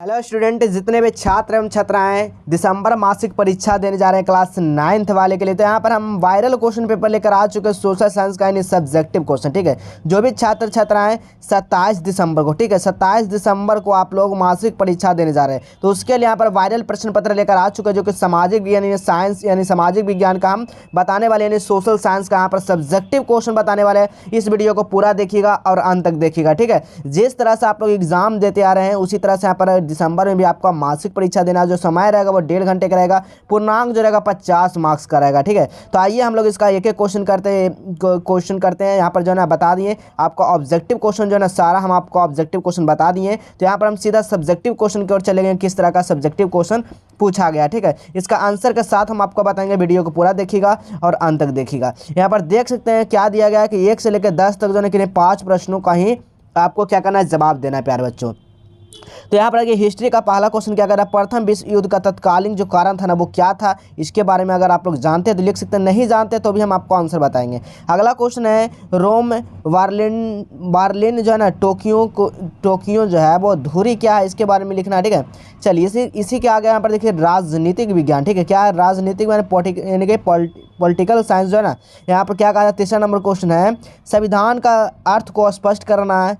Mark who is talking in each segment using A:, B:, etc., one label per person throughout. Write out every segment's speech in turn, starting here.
A: Hello student, जितने भी छात्र एवं छात्राएं दिसंबर मासिक परीक्षा देने जा रहे हैं क्लास 9th वाले के लिए, तो यहाँ पर हम वायरल क्वेश्चन पेपर लेकर आ चुके हैं सोशल साइंस का, यानी सब्जेक्टिव क्वेश्चन। ठीक है, जो भी छात्र छात्राएं 27 दिसंबर को, ठीक है 27 दिसंबर को आप लोग मासिक परीक्षा देने जा रहे हैं, तो उसके लिए यहाँ पर वायरल प्रश्न पत्र लेकर आ चुके हैं, जो कि सामाजिक विज्ञान यानी साइंस यानी सामाजिक विज्ञान का हम बताने वाले, यानी सोशल साइंस का यहाँ पर सब्जेक्टिव क्वेश्चन बताने वाले हैं। इस वीडियो को पूरा देखिएगा और अंत तक देखिएगा। ठीक है, जिस तरह से आप लोग एग्जाम देते आ रहे हैं उसी तरह से यहाँ पर दिसंबर में भी आपका मासिक परीक्षा देना, जो समय रहेगा वो 1.5 घंटे का रहेगा, पूर्णांक जो रहेगा 50 मार्क्स का रहेगा। ठीक है, तो आइए हम लोग इसका एक एक क्वेश्चन करते हैं। यहाँ पर जो है ना बता दिए आपको ऑब्जेक्टिव क्वेश्चन, जो है ना सारा हम आपको ऑब्जेक्टिव क्वेश्चन बता दिए। तो यहाँ पर हम सीधा सब्जेक्टिव क्वेश्चन की ओर चलेंगे, किस तरह का सब्जेक्टिव क्वेश्चन पूछा गया। ठीक है, इसका आंसर के साथ हम आपको बताएंगे, वीडियो को पूरा देखिएगा और अंत तक देखिएगा। यहाँ पर देख सकते हैं क्या दिया गया है कि 1 से लेकर 10 तक जो है कि 5 प्रश्नों का ही आपको क्या करना है, जवाब देना है प्यारे बच्चों। तो यहाँ पर हिस्ट्री का पहला क्वेश्चन क्या कर रहा है, प्रथम विश्व युद्ध का तत्कालीन जो कारण था ना वो क्या था, इसके बारे में अगर आप लोग जानते हैं तो लिख सकते हैं, नहीं जानते तो भी हम आपको आंसर बताएंगे। अगला क्वेश्चन है रोम बार्लिन जो है ना टोक्यो जो है वो धुरी क्या है, इसके बारे में लिखना है। ठीक है, चलिए इसी के आगे यहाँ पर देखिए राजनीतिक विज्ञान। ठीक है, क्या है राजनीतिक यानी कि पॉलिटिकल साइंस जो है ना, यहाँ पर क्या कहा जाए। तीसरा नंबर क्वेश्चन है संविधान का अर्थ को स्पष्ट करना है।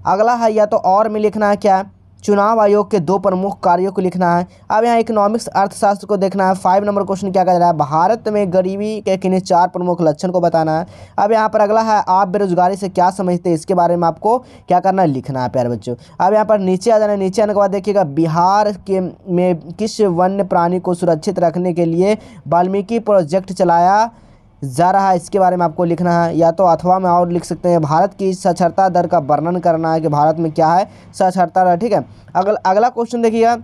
A: अगला है या तो और में लिखना है क्या, चुनाव आयोग के 2 प्रमुख कार्यों को लिखना है। अब यहाँ इकोनॉमिक्स अर्थशास्त्र को देखना है। 5 नंबर क्वेश्चन क्या कह रहा है, भारत में गरीबी के किन्हीं 4 प्रमुख लक्षण को बताना है। अब यहाँ पर अगला है आप बेरोजगारी से क्या समझते हैं, इसके बारे में आपको क्या करना है, लिखना है प्यारे बच्चों। अब यहाँ पर नीचे आ जाना है, नीचे आने के बाद देखिएगा बिहार में किस वन्य प्राणी को सुरक्षित रखने के लिए वाल्मीकि प्रोजेक्ट चलाया जा रहा है, इसके बारे में आपको लिखना है। या तो अथवा में और लिख सकते हैं भारत की साक्षरता दर का वर्णन करना है कि भारत में क्या है साक्षरता दर। ठीक है, अगला क्वेश्चन देखिएगा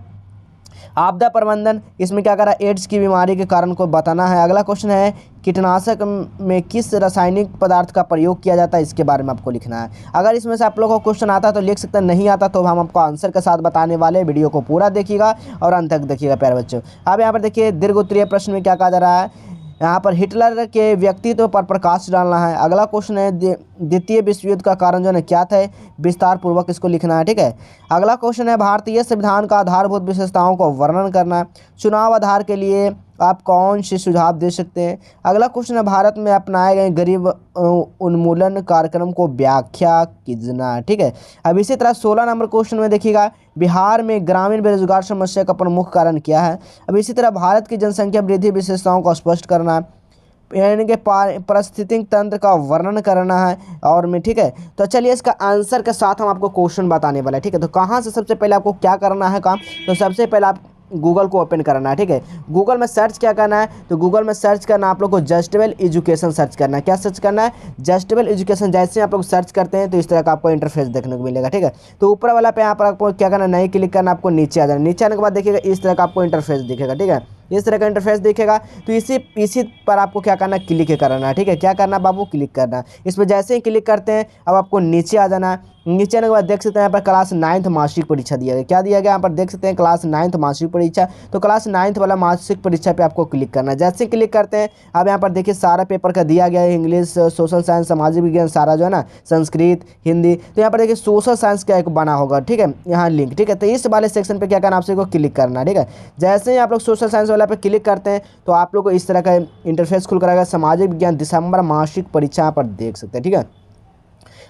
A: आपदा प्रबंधन, इसमें क्या करा, एड्स की बीमारी के कारण को बताना है। अगला क्वेश्चन है कीटनाशक में किस रासायनिक पदार्थ का प्रयोग किया जाता है, इसके बारे में आपको लिखना है। अगर इसमें से आप लोगों को क्वेश्चन आता है तो लिख सकते हैं, नहीं आता तो हम आपको आंसर के साथ बताने वाले, वीडियो को पूरा देखिएगा और अंत तक देखिएगा प्यारे बच्चों। अब यहाँ पर देखिए दीर्घ उत्तरीय प्रश्न में क्या कहा जा रहा है, यहाँ पर हिटलर के व्यक्तित्व पर प्रकाश डालना है। अगला क्वेश्चन है द्वितीय विश्व युद्ध का कारण जो है क्या था, विस्तार पूर्वक इसको लिखना है। ठीक है, अगला क्वेश्चन है भारतीय संविधान का आधारभूत विशेषताओं को वर्णन करना है। चुनाव आधार के लिए आप कौन से सुझाव दे सकते हैं। अगला क्वेश्चन है भारत में अपनाए गए गरीब उन्मूलन कार्यक्रम को व्याख्या कीजना। ठीक है, अब इसी तरह 16 नंबर क्वेश्चन में देखिएगा बिहार में ग्रामीण बेरोजगार समस्या का प्रमुख कारण क्या है। अब इसी तरह भारत की जनसंख्या वृद्धि विशेषताओं को स्पष्ट करना है, यानी कि पारिस्थितिक तंत्र का वर्णन करना है और में। ठीक है, तो चलिए इसका आंसर के साथ हम आपको क्वेश्चन बताने वाला है। ठीक है, तो कहाँ से सबसे पहले आपको क्या करना है काम, तो सबसे पहले आप गूगल को ओपन करना है। ठीक है, गूगल में सर्च क्या करना है, तो गूगल में सर्च करना आप लोग को जस्टेबल एजुकेशन सर्च करना है। क्या सर्च करना है, जस्टेबल एजुकेशन। जैसे आप लोग सर्च करते हैं तो इस तरह का आपको इंटरफेस देखने को मिलेगा। ठीक है, तो ऊपर वाला पे यहाँ पर आपको क्या करना है, नहीं क्लिक करना, आपको नीचे आ जाना। नीचे आने के बाद देखिएगा इस तरह का आपको इंटरफेस दिखेगा। ठीक है, इस तरह का इंटरफेस दिखेगा, तो इसी पर आपको क्या करना है, क्लिक करना है। ठीक है, क्या करना है बाबू, क्लिक करना है। इस पर जैसे ही क्लिक करते हैं अब आपको नीचे आ जाना है। नीचे आने के बाद देख सकते हैं यहाँ पर क्लास 9th मासिक परीक्षा दिया गया। क्या दिया गया यहाँ पर देख सकते हैं, क्लास 9th मासिक परीक्षा। तो क्लास 9th वाला मासिक परीक्षा पे आपको क्लिक करना है। जैसे क्लिक करते हैं अब यहाँ पर देखिए सारा पेपर का दिया गया है, इंग्लिश, सोशल साइंस, सामाजिक विज्ञान, सारा जो है ना, संस्कृत, हिंदी। तो यहाँ पर देखिए सोशल साइंस का एक बना होगा। ठीक है, यहाँ लिंक। ठीक है, तो इस वाले सेक्शन पे क्या करना है, आपसे को क्लिक करना है। ठीक है, जैसे ही आप लोग सोशल साइंस वाला पे क्लिक करते हैं तो आप लोग को इस तरह का इंटरफेस खुल कर आएगा, सामाजिक विज्ञान दिसंबर मासिक परीक्षा यहाँ पर देख सकते हैं। ठीक है,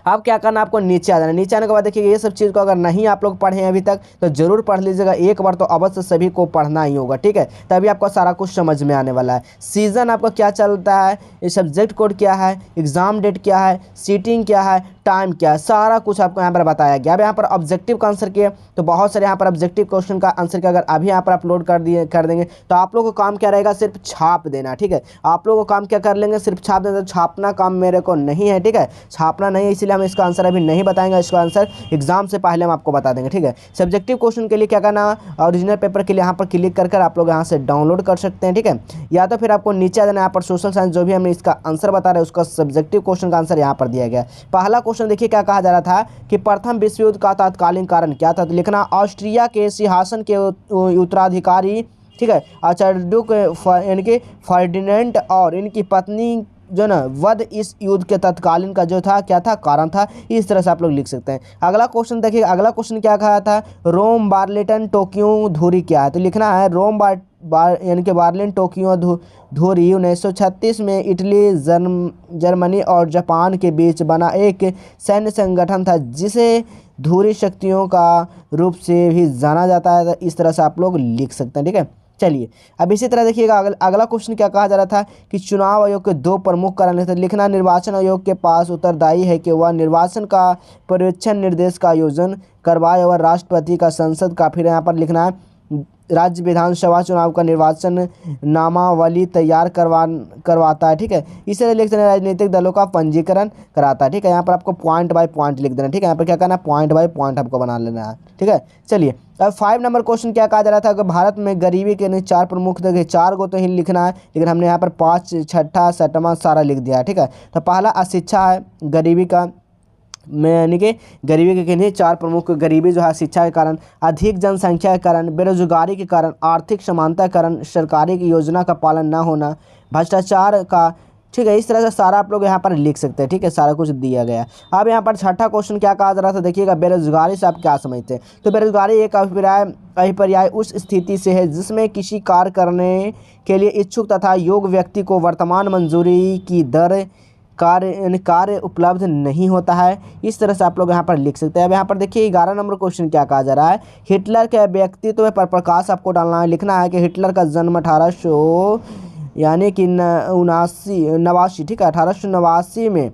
A: अब क्या करना है, आपको नीचे आ जाना। नीचे आने के बाद देखिए ये सब चीज़ को अगर नहीं आप लोग पढ़े हैं अभी तक तो जरूर पढ़ लीजिएगा, एक बार तो अवश्य सभी को पढ़ना ही होगा। ठीक है, तभी आपको सारा कुछ समझ में आने वाला है। सीजन आपका क्या चलता है, ये सब्जेक्ट कोड क्या है, एग्जाम डेट क्या है, सीटिंग क्या है, टाइम क्या है, सारा कुछ आपको यहाँ पर बताया गया। अब यहाँ पर ऑब्जेक्टिव का आंसर किए तो बहुत सारे यहाँ पर ऑब्जेक्टिव क्वेश्चन का आंसर किया, अगर अभी यहाँ पर अपलोड कर देंगे तो आप लोगों को काम क्या रहेगा, सिर्फ छाप देना। ठीक है, आप लोगों को काम क्या कर लेंगे, सिर्फ छाप देना। तो छापना काम मेरे को नहीं है। ठीक है, छापना नहीं है, इसलिए हम इसका आंसर अभी नहीं बताएंगे, इसका आंसर एग्जाम से पहले हम आपको बता देंगे। ठीक है, सब्जेक्टिव क्वेश्चन के लिए क्या करना, ओरिजिनल पेपर के लिए यहाँ पर क्लिक कर आप लोग यहाँ से डाउनलोड कर सकते हैं। ठीक है, या तो फिर आपको नीचे आ जाना, यहाँ पर सोशल साइंस जो भी हमें इसका आंसर बता रहे हैं उसका सब्जेक्टिव क्वेश्चन का आंसर यहाँ पर दिया गया। पहला क्वेश्चन देखिए क्या कहा जा रहा था कि प्रथम विश्व युद्ध का तत्कालीन कारण क्या था, तो लिखना ऑस्ट्रिया के सिंहासन के उत्तराधिकारी, ठीक है, आर्चड्यूक यानी कि फर्डिनेंड और इनकी पत्नी जो ना वध इस युद्ध के तत्कालीन का जो था क्या था, कारण था। इस तरह से आप लोग लिख सकते हैं। अगला क्वेश्चन देखिए, अगला क्वेश्चन क्या कहा था, रोम बार्लिटन टोक्यो धुरी क्या है। तो लिखना है रोम यानी कि बार्लिन टोक्यो धुरी 1936 में इटली, जर्मनी और जापान के बीच बना एक सैन्य संगठन था, जिसे धुरी शक्तियों का रूप से भी जाना जाता है। इस तरह से आप लोग लिख सकते हैं, ठीक है। चलिए अब इसी तरह देखिएगा, अगला क्वेश्चन क्या कहा जा रहा था कि चुनाव आयोग के 2 प्रमुख कारण थे। लिखना निर्वाचन आयोग के पास उत्तरदायी है कि वह निर्वाचन का पर्यवेक्षण निर्देश का आयोजन करवाए और राष्ट्रपति का संसद का, फिर यहाँ पर लिखना है राज्य विधानसभा चुनाव का निर्वाचन नामावली तैयार करवाता है, ठीक है। इसी तरह लिखते हैं राजनीतिक दलों का पंजीकरण कराता है, ठीक है। यहाँ पर आपको पॉइंट बाय पॉइंट लिख देना, ठीक है। यहाँ पर क्या करना है, पॉइंट बाय पॉइंट आपको बना लेना है, ठीक है। चलिए अब 5 नंबर क्वेश्चन क्या कहा जा रहा था कि भारत में गरीबी के 4 प्रमुख थे। 4 को तो ही लिखना है, लेकिन हमने यहाँ पर 5, 6, 7वां सारा लिख दिया है, ठीक है। तो पहला अशिक्षा है गरीबी का, में यानी कि गरीबी के किन्हीं 4 प्रमुख, गरीबी जो है शिक्षा के कारण, अधिक जनसंख्या के कारण, बेरोजगारी के कारण, आर्थिक समानता के कारण, सरकारी की योजना का पालन ना होना, भ्रष्टाचार का, ठीक है। इस तरह से सारा आप लोग यहाँ पर लिख सकते हैं, ठीक है। सारा कुछ दिया गया। अब यहाँ पर 6ठा क्वेश्चन क्या कहा जा रहा था, देखिएगा बेरोजगारी से आप क्या समझते हैं। तो बेरोजगारी एक अभिप्राय उस स्थिति से है जिसमें किसी कार्य करने के लिए इच्छुक तथा योग्य व्यक्ति को वर्तमान मंजूरी की दर कार्य उपलब्ध नहीं होता है। इस तरह से आप लोग यहाँ पर लिख सकते हैं। अब यहाँ पर देखिए 11 नंबर क्वेश्चन क्या कहा जा रहा है, हिटलर के व्यक्तित्व पर प्रकाश आपको डालना है। लिखना है कि हिटलर का जन्म 1800 यानी कि 89, ठीक है, 1889 में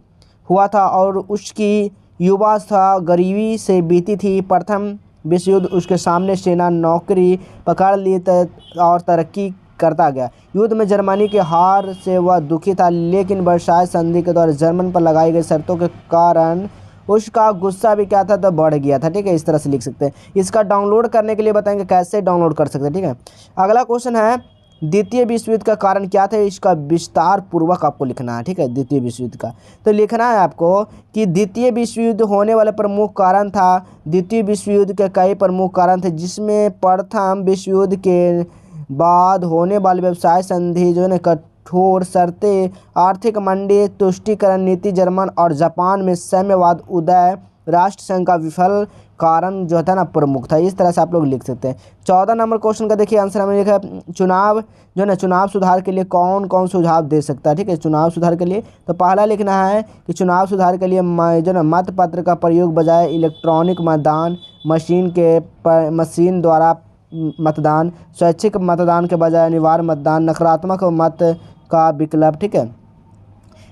A: हुआ था और उसकी युवावस्था गरीबी से बीती थी। प्रथम विश्व युद्ध उसके सामने सेना नौकरी पकड़ ली और तरक्की करता गया। युद्ध में जर्मनी की हार से वह दुखी था, लेकिन वर्साय संधि के दौरान जर्मन पर लगाई गई शर्तों के कारण उसका गुस्सा भी क्या था, तो बढ़ गया था, ठीक है। इस तरह से लिख सकते हैं। इसका डाउनलोड करने के लिए बताएंगे कैसे डाउनलोड कर सकते हैं, ठीक है। अगला क्वेश्चन है द्वितीय विश्व युद्ध का कारण क्या था, इसका विस्तार पूर्वक आपको लिखना है, ठीक है। द्वितीय विश्व युद्ध का तो लिखना है आपको कि द्वितीय विश्व युद्ध होने वाले प्रमुख कारण था। द्वितीय विश्व युद्ध के कई प्रमुख कारण थे, जिसमें प्रथम विश्व युद्ध के बाद होने वाली व्यवसाय संधि जो है कठोर शर्तें, आर्थिक मंदी, तुष्टीकरण नीति, जर्मन और जापान में साम्यवाद उदय, राष्ट्र संघ का विफल कारण जो था ना प्रमुख था। इस तरह से आप लोग लिख सकते हैं। 14 नंबर क्वेश्चन का देखिए आंसर हमें लिखा है चुनाव जो है ना, चुनाव सुधार के लिए कौन कौन सुझाव दे सकता है, ठीक है। चुनाव सुधार के लिए तो पहला लिखना है कि चुनाव सुधार के लिए जो ना मत पत्र का प्रयोग बजाय इलेक्ट्रॉनिक मतदान, मशीन द्वारा मतदान, स्वैच्छिक मतदान के बजाय अनिवार्य मतदान, नकारात्मक मत का विकल्प, ठीक है।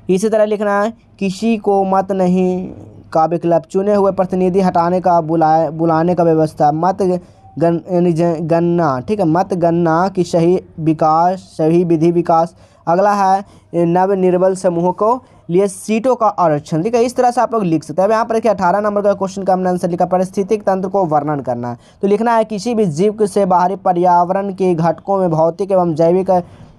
A: इसी तरह लिखना है किसी को मत नहीं का विकल्प, चुने हुए प्रतिनिधि हटाने का बुलाने का व्यवस्था, मत गणना, ठीक है, मत गणना की सही विधि विकास। अगला है नवनिर्बल समूहों को लिए सीटों का आरक्षण, ठीक है। इस तरह से आप लोग लिख सकते हैं। अब यहाँ पर देखिए 18 नंबर का क्वेश्चन का हमने आंसर लिखा, पारिस्थितिक तंत्र को वर्णन करना है। तो लिखना है किसी भी जीव से बाहरी पर्यावरण के घटकों में भौतिक एवं जैविक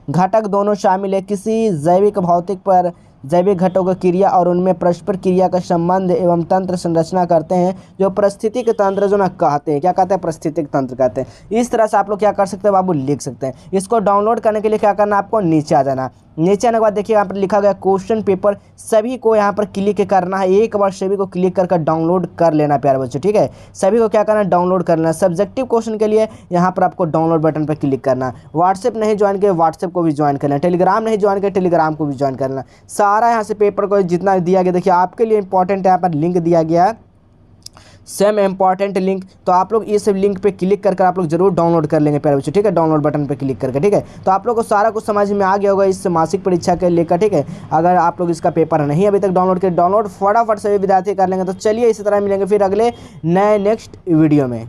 A: घटक दोनों शामिल है। किसी जैविक भौतिक पर जैविक घटकों की क्रिया और उनमें परस्पर क्रिया का संबंध एवं तंत्र संरचना करते हैं, जो पारिस्थितिक तंत्र जो ना कहते हैं। क्या कहते हैं, पारिस्थितिक तंत्र कहते हैं। इस तरह से आप लोग क्या कर सकते हैं बाबू, लिख सकते हैं। इसको डाउनलोड करने के लिए क्या करना है, आपको नीचे आ जाना। नीचे आने के बाद देखिए यहाँ पर लिखा गया क्वेश्चन पेपर, सभी को यहाँ पर क्लिक करना है। एक बार सभी को क्लिक करके डाउनलोड कर लेना प्यारे बच्चों, ठीक है। सभी को क्या करना है, डाउनलोड कर लेना। सब्जेक्टिव क्वेश्चन के लिए यहाँ पर आपको डाउनलोड बटन पर क्लिक करना है। व्हाट्सएप नहीं ज्वाइन किया, व्हाट्सएप को भी ज्वाइन करना। टेलीग्राम नहीं ज्वाइन किया, टेलीग्राम को भी ज्वाइन करना। सारा यहाँ से पेपर को जितना दिया गया देखिए आपके लिए इंपॉर्टेंट यहाँ पर लिंक दिया गया है, सेम इम्पॉर्टेंट लिंक। तो आप लोग इस लिंक पे क्लिक करके आप लोग जरूर डाउनलोड कर लेंगे प्यारे बच्चों, ठीक है। डाउनलोड बटन पे क्लिक करके, ठीक है। तो आप लोग को सारा कुछ समझ में आ गया होगा इस मासिक परीक्षा के लेकर, ठीक है। अगर आप लोग इसका पेपर नहीं अभी तक डाउनलोड किए, डाउनलोड फटाफट सभी विद्यार्थी कर लेंगे। तो चलिए इसी तरह मिलेंगे फिर अगले नए नेक्स्ट वीडियो में।